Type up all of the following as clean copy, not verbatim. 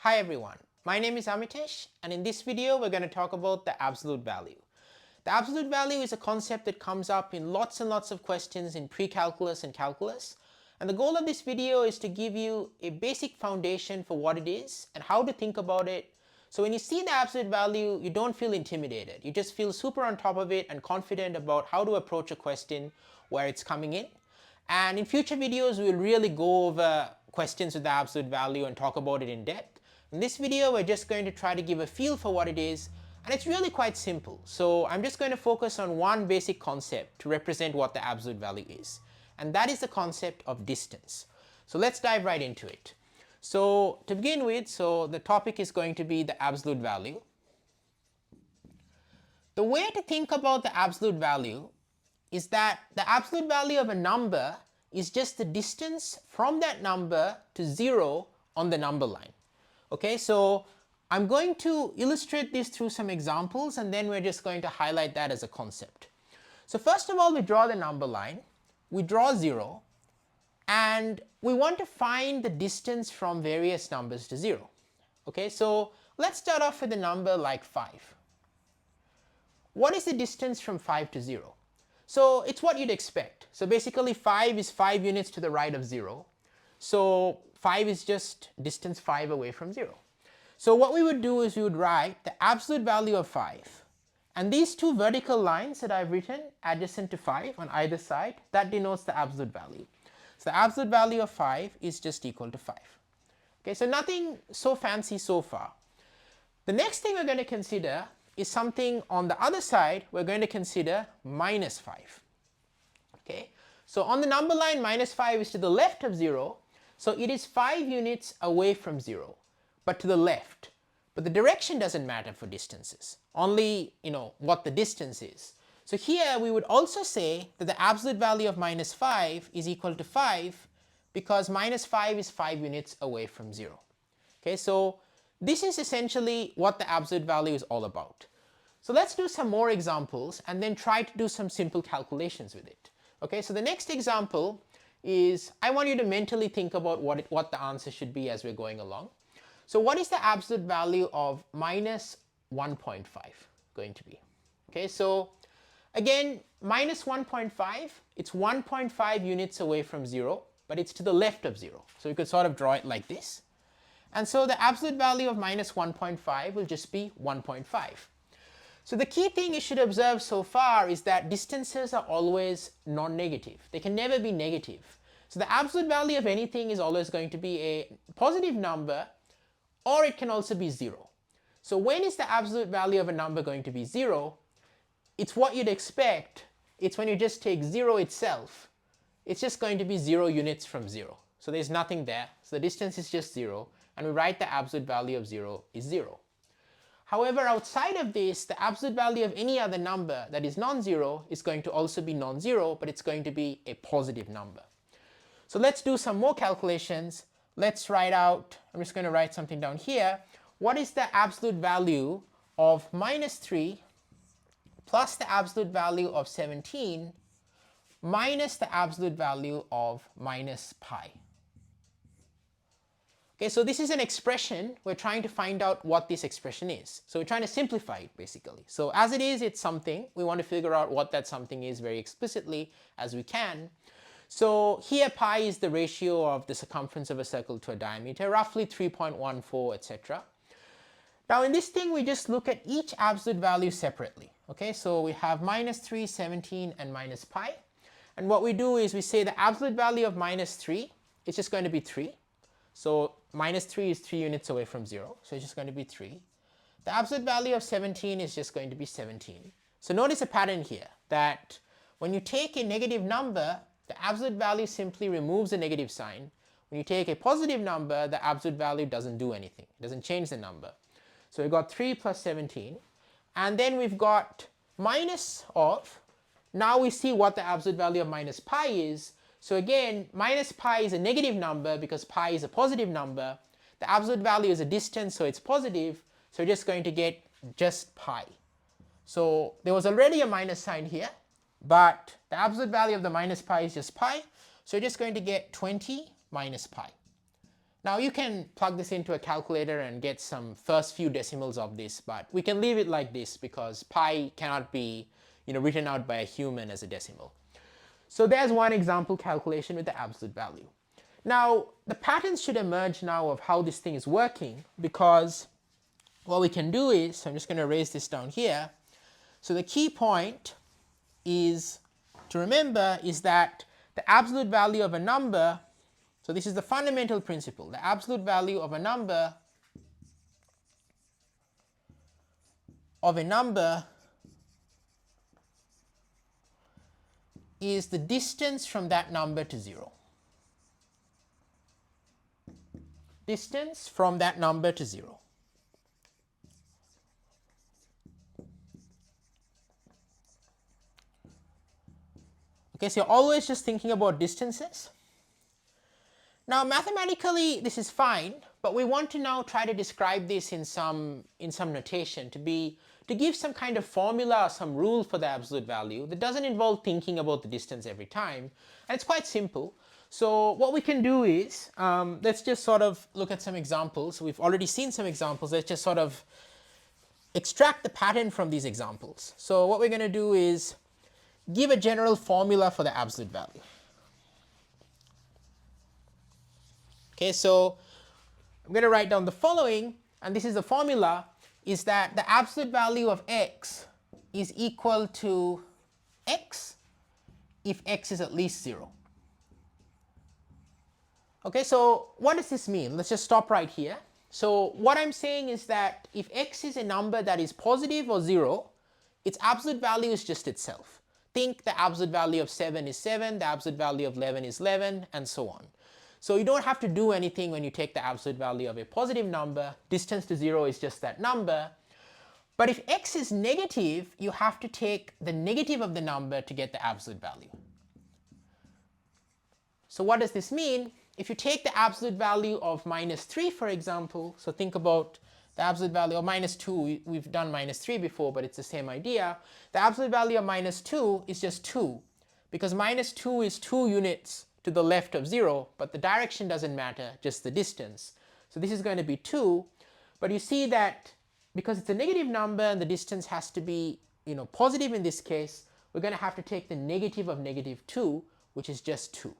Hi everyone, my name is Amitesh, and in this video we're going to talk about the absolute value. The absolute value is a concept that comes up in lots and lots of questions in pre-calculus and calculus, and the goal of this video is to give you a basic foundation for what it is and how to think about it. So when you see the absolute value, you don't feel intimidated. You just feel super on top of it and confident about how to approach a question where it's coming in. And in future videos, we'll really go over questions with the absolute value and talk about it in depth. In this video, we're just going to try to give a feel for what it is, and it's really quite simple. So I'm just going to focus on one basic concept to represent what the absolute value is, and that is the concept of distance. So let's dive right into it. So to begin with, so the topic is going to be the absolute value. The way to think about the absolute value is that the absolute value of a number is just the distance from that number to 0 on the number line. Okay, so I'm going to illustrate this through some examples, and then we're just going to highlight that as a concept. So first of all, we draw the number line, we draw 0, and we want to find the distance from various numbers to 0. Okay, so let's start off with a number like 5. What is the distance from 5 to 0? So it's what you'd expect. So basically 5 is 5 units to the right of 0. So 5 is just distance 5 away from 0. So what we would do is we would write the absolute value of 5. And these two vertical lines that I've written adjacent to 5 on either side, that denotes the absolute value. So the absolute value of 5 is just equal to 5. Okay, so nothing so fancy so far. The next thing we're going to consider is something on the other side. We're going to consider minus 5. Okay, so on the number line, minus 5 is to the left of 0, so it is 5 units away from 0, but to the left. But the direction doesn't matter for distances, only what the distance is. So here we would also say that the absolute value of minus 5 is equal to 5 because minus 5 is 5 units away from 0. Okay, so this is essentially what the absolute value is all about. So let's do some more examples and then try to do some simple calculations with it. Okay, so the next example is, I want you to mentally think about what the answer should be as we're going along. So what is the absolute value of minus 1.5 going to be? Okay, so again, minus 1.5, it's 1.5 units away from 0, but it's to the left of 0. So you could sort of draw it like this. And so the absolute value of minus 1.5 will just be 1.5. So the key thing you should observe so far is that distances are always non-negative. They can never be negative. So the absolute value of anything is always going to be a positive number, or it can also be 0. So when is the absolute value of a number going to be 0? It's what you'd expect. It's when you just take 0 itself. It's just going to be 0 units from 0. So there's nothing there. So the distance is just 0. And we write the absolute value of 0 is 0. However, outside of this, the absolute value of any other number that is non-zero is going to also be non-zero, but it's going to be a positive number. So let's do some more calculations. Let's write out, I'm just going to write something down here. What is the absolute value of minus 3 plus the absolute value of 17 minus the absolute value of minus pi? Okay, so this is an expression. We're trying to find out what this expression is. So we're trying to simplify it basically. So as it is, it's something. We want to figure out what that something is very explicitly as we can. So here pi is the ratio of the circumference of a circle to a diameter, roughly 3.14, etc. Now in this thing, we just look at each absolute value separately. Okay, so we have minus 3, 17, and minus pi. And what we do is we say the absolute value of minus 3 is just going to be 3. So minus 3 is 3 units away from 0, so it's just going to be 3. The absolute value of 17 is just going to be 17. So notice a pattern here that when you take a negative number, the absolute value simply removes the negative sign. When you take a positive number, the absolute value doesn't do anything. It doesn't change the number. So we've got 3 plus 17. And then we've got minus of, now we see what the absolute value of minus pi is. So again, minus pi is a negative number because pi is a positive number. The absolute value is a distance, so it's positive. So we're just going to get just pi. So there was already a minus sign here, but the absolute value of the minus pi is just pi. So we're just going to get 20 minus pi. Now you can plug this into a calculator and get some first few decimals of this, but we can leave it like this because pi cannot be written out by a human as a decimal. So there's one example calculation with the absolute value. Now the patterns should emerge now of how this thing is working, because what we can do is, I'm just going to erase this down here. So the key point is to remember is that the absolute value of a number, so this is the fundamental principle, the absolute value of a number is the distance from that number to 0. Distance from that number to 0. Okay, so you're always just thinking about distances. Now mathematically this is fine, but we want to now try to describe this in some notation to give some kind of formula or some rule for the absolute value that doesn't involve thinking about the distance every time, and it's quite simple. So what we can do is, let's just sort of look at some examples. We've already seen some examples. Let's just sort of extract the pattern from these examples. So what we're going to do is give a general formula for the absolute value. Okay, so I'm going to write down the following, and this is the formula, is that the absolute value of x is equal to x if x is at least 0. Okay, so what does this mean? Let's just stop right here. So what I'm saying is that if x is a number that is positive or 0, its absolute value is just itself. Think the absolute value of 7 is 7, the absolute value of 11 is 11, and so on. So you don't have to do anything when you take the absolute value of a positive number. Distance to 0 is just that number. But if x is negative, you have to take the negative of the number to get the absolute value. So what does this mean? If you take the absolute value of -3, for example, so think about the absolute value of -2, we've done -3 before, but it's the same idea. The absolute value of -2 is just 2, because -2 is 2 units to the left of 0, but the direction doesn't matter, just the distance. So this is going to be 2, but you see that because it's a negative number and the distance has to be positive in this case, we're going to have to take the negative of -2, which is just 2.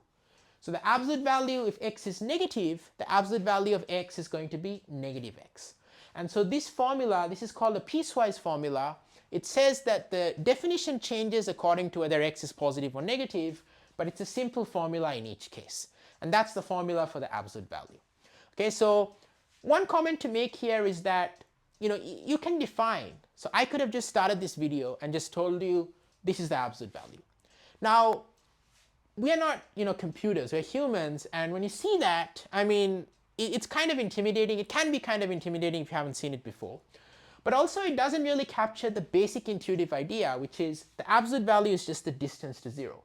So the absolute value, if x is negative, the absolute value of x is going to be -x. And so this formula, this is called a piecewise formula. It says that the definition changes according to whether x is positive or negative, but it's a simple formula in each case. And that's the formula for the absolute value. Okay, so one comment to make here is that you can define. So I could have just started this video and just told you this is the absolute value. Now, we are not computers, we're humans, and when you see that, I mean, it's kind of intimidating. It can be kind of intimidating if you haven't seen it before. But also it doesn't really capture the basic intuitive idea, which is the absolute value is just the distance to 0.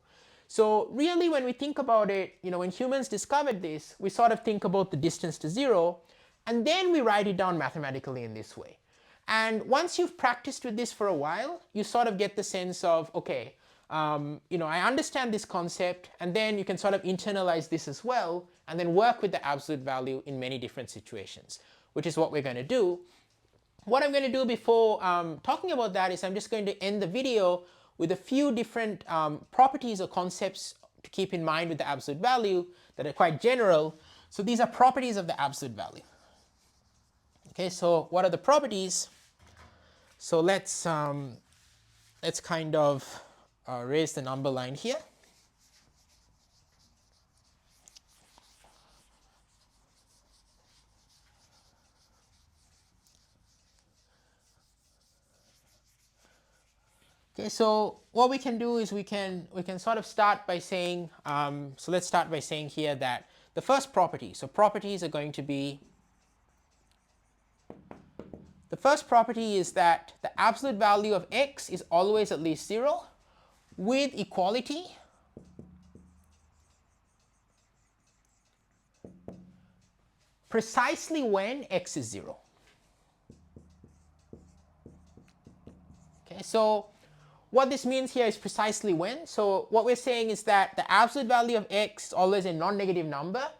So really when we think about it, when humans discovered this, we sort of think about the distance to 0, and then we write it down mathematically in this way. And once you've practiced with this for a while, you sort of get the sense of, okay, I understand this concept, and then you can sort of internalize this as well, and then work with the absolute value in many different situations, which is what we're going to do. What I'm going to do before talking about that is I'm just going to end the video with a few different properties or concepts to keep in mind with the absolute value that are quite general. So these are properties of the absolute value. Okay, so what are the properties? So let's kind of raise the number line here. Okay, so what we can do is we can sort of start by saying, so let's start by saying here that the first property, so properties are going to be, the first property is that the absolute value of x is always at least 0 with equality precisely when x is 0. Okay, so what this means here is precisely when. So what we're saying is that the absolute value of x is always a non-negative number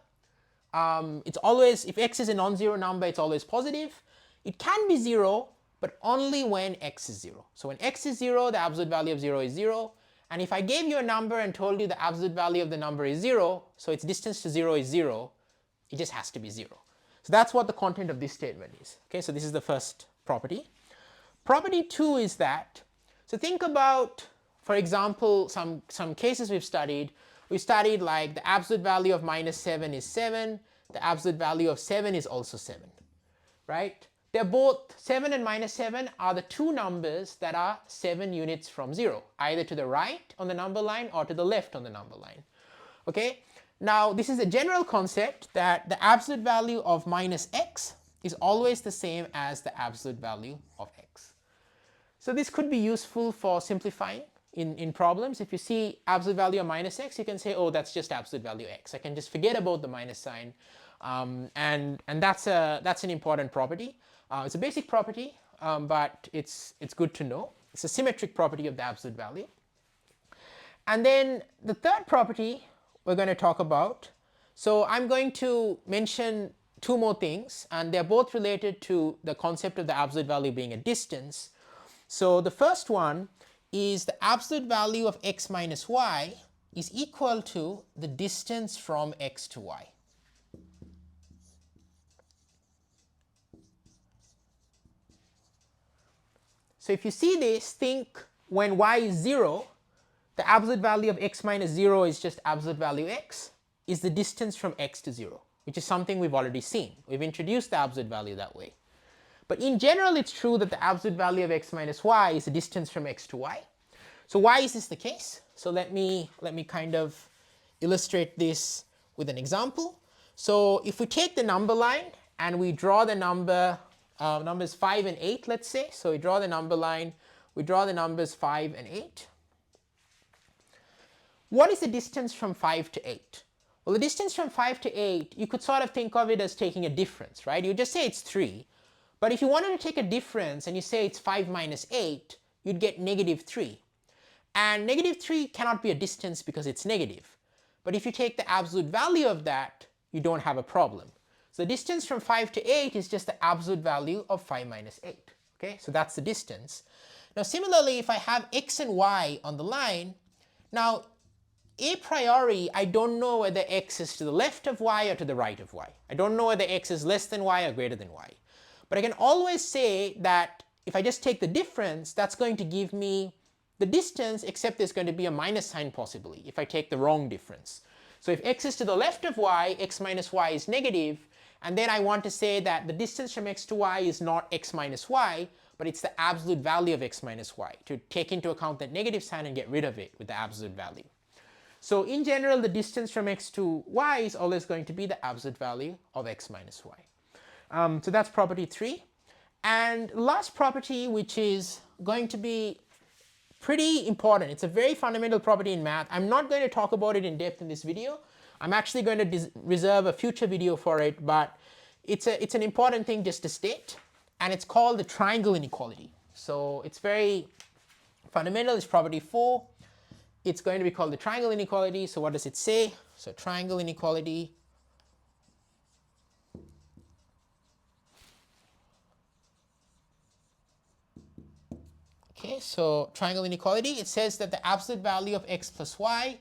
it's always, if x is a non-zero number, it's always positive. It can be 0, but only when x is 0. So when x is 0, the absolute value of 0 is 0. And if I gave you a number and told you the absolute value of the number is 0, so its distance to 0 is 0, it just has to be 0. So that's what the content of this statement is. Okay, so this is the first property. Property 2 is that, so think about, for example, some cases we've studied. We studied like the absolute value of -7 is 7, the absolute value of 7 is also 7, right? They're both 7 and -7 are the two numbers that are 7 units from 0, either to the right on the number line or to the left on the number line. Okay, now this is a general concept that the absolute value of -x is always the same as the absolute value of x. So this could be useful for simplifying in problems. If you see absolute value of -x, you can say, oh, that's just absolute value x. I can just forget about the minus sign, and that's an important property. It's a basic property, but it's good to know. It's a symmetric property of the absolute value. And then the third property we're going to talk about. So I'm going to mention two more things, and they're both related to the concept of the absolute value being a distance. So the first one is the absolute value of x minus y is equal to the distance from x to y. So if you see this, think when y is 0, the absolute value of x minus 0 is just absolute value x, is the distance from x to 0, which is something we've already seen. We've introduced the absolute value that way. But in general, it's true that the absolute value of x minus y is the distance from x to y. So why is this the case? So let me kind of illustrate this with an example. So if we take the number line and we draw the numbers 5 and 8, let's say. So we draw the number line, we draw the numbers 5 and 8. What is the distance from 5 to 8? Well, the distance from 5 to 8, you could sort of think of it as taking a difference, right? You just say it's 3. But if you wanted to take a difference and you say it's 5 minus 8, you'd get -3. And -3 cannot be a distance because it's negative. But if you take the absolute value of that, you don't have a problem. So the distance from 5 to 8 is just the absolute value of 5 minus 8. Okay, so that's the distance. Now similarly, if I have x and y on the line, now a priori I don't know whether x is to the left of y or to the right of y. I don't know whether x is less than y or greater than y. But I can always say that if I just take the difference, that's going to give me the distance, except there's going to be a minus sign possibly if I take the wrong difference. So if x is to the left of y, x minus y is negative, and then I want to say that the distance from x to y is not x minus y, but it's the absolute value of x minus y, to take into account that negative sign and get rid of it with the absolute value. So in general, the distance from x to y is always going to be the absolute value of x minus y. So that's property 3. And last property, which is going to be pretty important. It's a very fundamental property in math. I'm not going to talk about it in depth in this video. I'm actually going to reserve a future video for it, but it's an important thing just to state, and it's called the triangle inequality. So it's very fundamental. It's property 4. It's going to be called the triangle inequality. So what does it say? So triangle inequality. Okay, so triangle inequality, it says that the absolute value of x plus y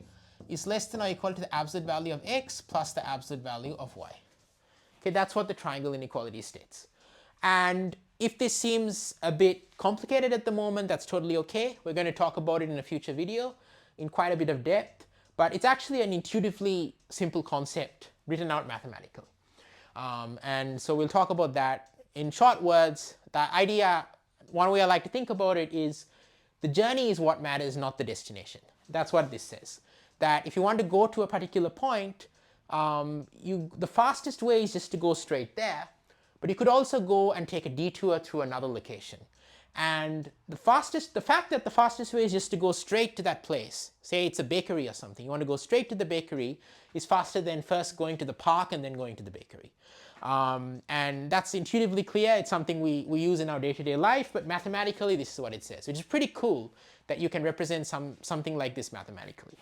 is less than or equal to the absolute value of x plus the absolute value of y. Okay, that's what the triangle inequality states. And if this seems a bit complicated at the moment, that's totally okay. We're going to talk about it in a future video in quite a bit of depth, but it's actually an intuitively simple concept written out mathematically. And so we'll talk about that. In short words, the idea, one way I like to think about it is the journey is what matters, not the destination. That's what this says. That if you want to go to a particular point, the fastest way is just to go straight there, but you could also go and take a detour through another location. And the fact that the fastest way is just to go straight to that place, say it's a bakery or something, you want to go straight to the bakery, is faster than first going to the park and then going to the bakery. And that's intuitively clear. It's something we use in our day-to-day life, but mathematically this is what it says, which is pretty cool that you can represent something like this mathematically.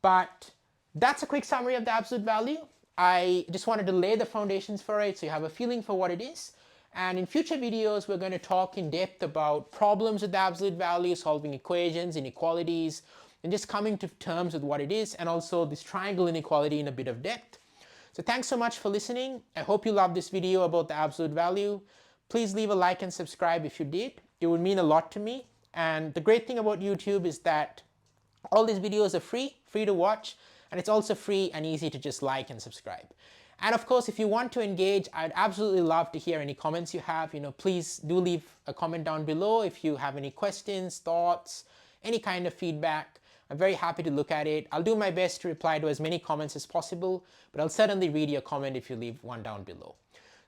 But that's a quick summary of the absolute value. I just wanted to lay the foundations for it so you have a feeling for what it is. And in future videos, we're going to talk in depth about problems with the absolute value, solving equations, inequalities, and just coming to terms with what it is, and also this triangle inequality in a bit of depth. So thanks so much for listening. I hope you loved this video about the absolute value. Please leave a like and subscribe if you did. It would mean a lot to me. And the great thing about YouTube is that all these videos are free to watch, and it's also free and easy to just like and subscribe. And of course, if you want to engage, I'd absolutely love to hear any comments you have. Please do leave a comment down below if you have any questions, thoughts, any kind of feedback. I'm very happy to look at it. I'll do my best to reply to as many comments as possible, but I'll certainly read your comment if you leave one down below.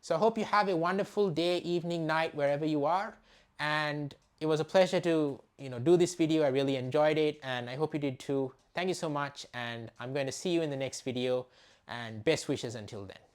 So I hope you have a wonderful day, evening, night, wherever you are. And it was a pleasure to do this video. I really enjoyed it, and I hope you did too. Thank you so much, and I'm going to see you in the next video, and best wishes until then.